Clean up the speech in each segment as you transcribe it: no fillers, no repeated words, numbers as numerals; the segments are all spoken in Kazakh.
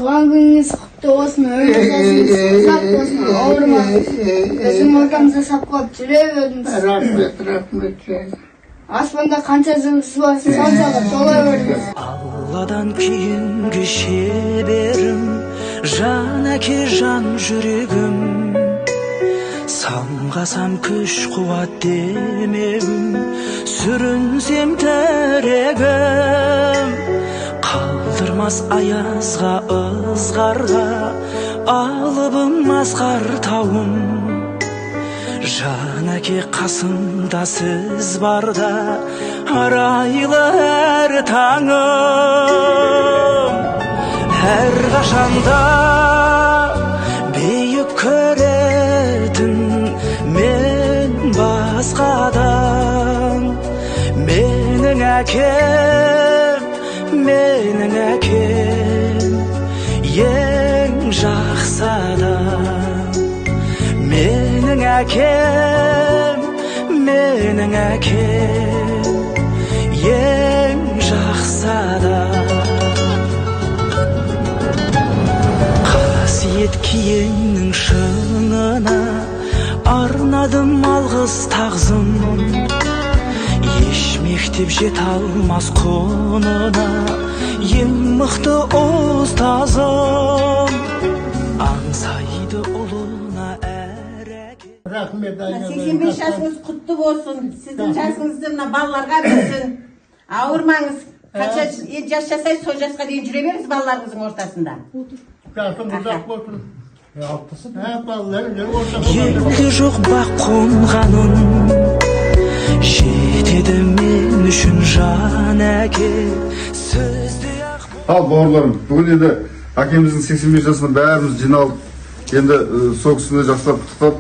Туған күніңіз құтты болсын, өміріңіз ұзақ болсын, ауырмаңыз. Біздің ортамызда сақтап жүре беріңіз. Рахмет. Аспанда қанша жұлдыз бар, сан-сағат тола беріңіз. Алладан кейінгі шеберім, жан әке жан жүрегім. Самғасам күш қуат демеуім, сүрінсем тірегім. Қалдырмас аязға ызғарға, алыбым асқар тауым. Жан әке қасымда сіз барда, арайлы әр таңым. Әр қашанда бейік көретін мен басқадан. Менің әкем, ең жақсы адам. Менің әкем, ең жақсы адам. Қасиет киеңнің шыңына арнадым алғыс тағзым. Еш мектеп жете алмас құнына ең мықты ұстазым. Аңсайды ұлына әр әке. Рахмет. 85 жасыңыз құтты болсын. Сіздің жасыңызды мына балаларға берсін. Ауырмаңыз. Қанша жас жасайсыз, сол жасқа дейін жүре беріңіз балаларыңыздың ортасында. Жасым ұзақ болсын. Елде жоқ бақ қонғаным, жетеді мен үшін жан әке. Ал бауырларым, бүгін енді әкеміздің 85 жасында бәріміз жиналып, енді сол кісіні жақсылап құттықтап,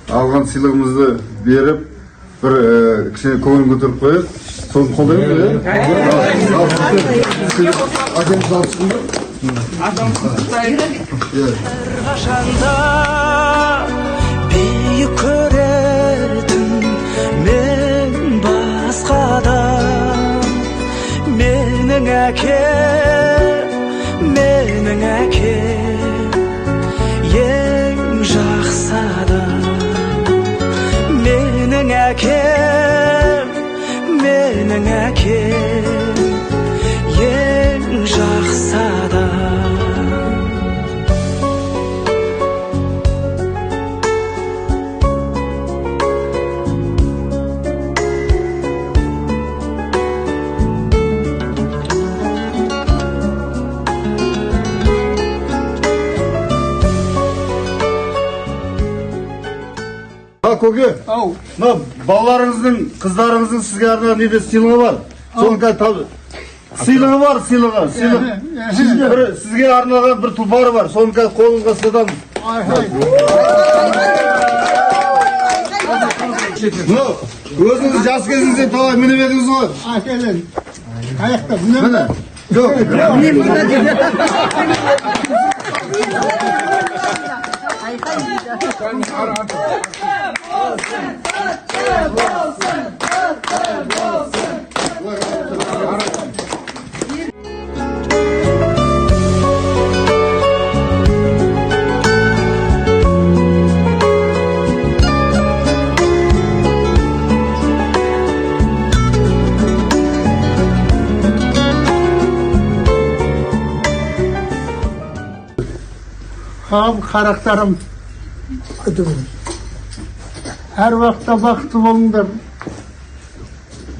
алған сыйлығымызды беріп, бір кішкене көңіл көтеріп қояйық. Соны қолдаймыз, әкеміз алсын. Қашанда бейік көретін мен басқадан. Менің әкем, ең жақсы адам. Менің әкем, ең жақсы адам. Көке, мына балаларыңыздың, қыздарыңыздың сізге арнаған неде сыйлығы бар. Соны қазір сыйлығы бар, сыйлығы. Сізге арналған бір тұлпары бар. Соны қазір қолыңызға ұстатамыз. Өзіңіз жас кезіңізде талай мініп едіңіз ғой. Әкелін. Аяқта мініп. Міне. Жоқ. Қарақтарым, әр уақытта бақытты болыңдар.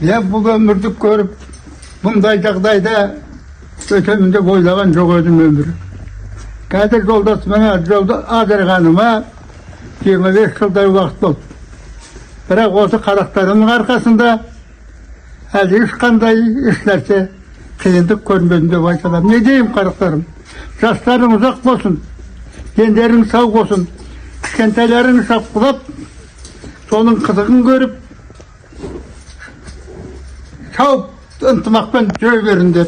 Мен бұл өмірді көріп, бұндай жағдайда өтемін деп ойлаған жоқ едім өмірі. Қазір жолдасыма, адырғаныма 25 жылдай уақыт болды. Бірақ осы қарақтарымның арқасында әлі ешқандай ешнәрсе қиындық көрмедім деп айта аламын. Не деймін қарақтарым? Жастарың ұзақ болсын. Дендерің сау болсын, кішкентайларың шапқылап, соның қызығын көріп, шауып ынтымақпен жүре беріңдер.